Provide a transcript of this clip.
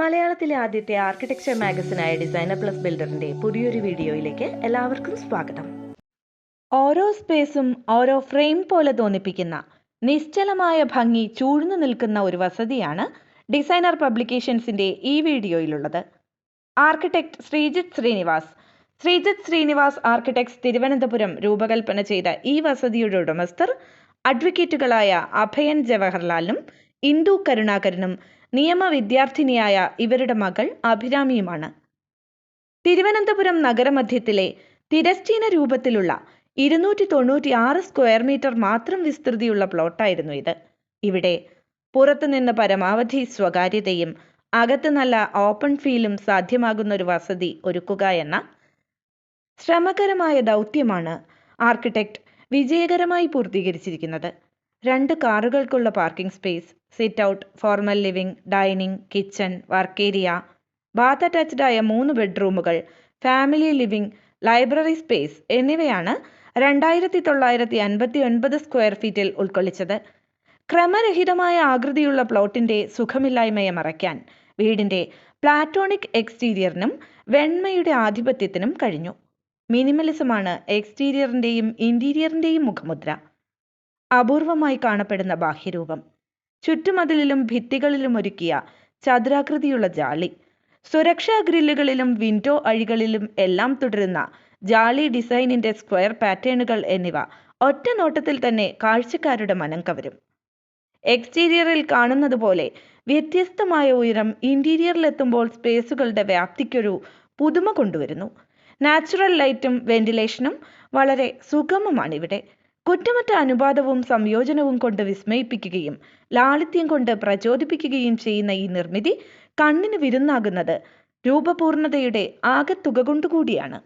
മലയാളത്തിലെ ആദ്യത്തെ architecture മാഗസിനായ designer plus ബിൽഡറിന്റെ പുതിയൊരു വീഡിയോയിലേക്ക് എല്ലാവർക്കും സ്വാഗതം. ഓരോ സ്പേസും ഓരോ ഫ്രെയിം പോലെ തോന്നിപ്പിക്കുന്ന നിശ്ചലമായ ഭംഗി ചൂഴ്ന്നു നിൽക്കുന്ന ഒരു വസതിയാണ് ഡിസൈനർ പബ്ലിക്കേഷൻസിന്റെ ഈ വീഡിയോയിലുള്ളത്. ആർക്കിടെക്ട് ശ്രീജിത്ത് ശ്രീനിവാസ് ആർക്കിടെക്ട്സ് തിരുവനന്തപുരം രൂപകൽപ്പന ചെയ്ത ഈ വസതിയുടെ ഉടമസ്ഥർ അഡ്വക്കേറ്റുകളായ അഭയൻ ജവഹർലാലും ഇന്ദു കരുണാകരനും നിയമ വിദ്യാർത്ഥിനിയായ ഇവരുടെ മകൾ അഭിരാമിയുമാണ്. തിരുവനന്തപുരം നഗരമധ്യത്തിലെ തിരശ്ചീന രൂപത്തിലുള്ള 296 സ്ക്വയർ മീറ്റർ മാത്രം വിസ്തൃതിയുള്ള പ്ലോട്ടായിരുന്നു ഇത്. ഇവിടെ പുറത്തുനിന്ന് പരമാവധി സ്വകാര്യതയും അകത്ത് നല്ല ഓപ്പൺ ഫീലും സാധ്യമാകുന്ന ഒരു വസതി ഒരുക്കുക എന്ന ശ്രമകരമായ ദൗത്യമാണ് ആർക്കിടെക്ട് വിജയകരമായി പൂർത്തീകരിച്ചിരിക്കുന്നത്. 2 കാറുകൾക്കുള്ള parking space, sit out, formal living, dining, kitchen, work area, bath attached ആയ 3 ബെഡ്റൂമുകൾ, ഫാമിലി ലിവിംഗ്, ലൈബ്രറി സ്പേസ് എന്നിവയാണ് 2959 സ്ക്വയർ ഫീറ്റിൽ ഉൾക്കൊള്ളിച്ചത്. ക്രമരഹിതമായ ആകൃതിയുള്ള പ്ലോട്ടിന്റെ സുഖമില്ലായ്മയെ മറയ്ക്കാൻ വീടിന്റെ പ്ലാറ്റോണിക് എക്സ്റ്റീരിയറിനും വെണ്മയുടെ ആധിപത്യത്തിനും കഴിഞ്ഞു. മിനിമലിസമാണ് എക്സ്റ്റീരിയറിന്റെയും ഇന്റീരിയറിന്റെയും മുഖമുദ്ര. അപൂർവമായി കാണപ്പെടുന്ന ബാഹ്യരൂപം, ചുറ്റുമതിലിലും ഭിത്തികളിലും ഒരുക്കിയ ചതുരാകൃതിയുള്ള ജാളി, സുരക്ഷാ ഗ്രില്ലുകളിലും വിൻഡോ അഴികളിലും എല്ലാം തുടരുന്ന ജാളി ഡിസൈനിന്റെ സ്ക്വയർ പാറ്റേണുകൾ എന്നിവ ഒറ്റ നോട്ടത്തിൽ തന്നെ കാഴ്ചക്കാരുടെ മനം കവരും. എക്സ്റ്റീരിയറിൽ കാണുന്നത് പോലെ വ്യത്യസ്തമായ ഉയരം ഇന്റീരിയറിലെത്തുമ്പോൾ സ്പേസുകളുടെ വ്യാപ്തിക്കൊരു പുതുമ കൊണ്ടുവരുന്നു. നാച്ചുറൽ ലൈറ്റും വെന്റിലേഷനും വളരെ സുഗമമാണിവിടെ. കുറ്റമറ്റ അനുപാതവും സംയോജനവും കൊണ്ട് വിസ്മയിപ്പിക്കുകയും ലാളിത്യം കൊണ്ട് പ്രചോദിപ്പിക്കുകയും ചെയ്യുന്ന ഈ നിർമ്മിതി കണ്ണിന് വിരുന്നാകുന്നത് രൂപപൂർണതയുടെ ആകെത്തുക കൊണ്ടുകൂടിയാണ്.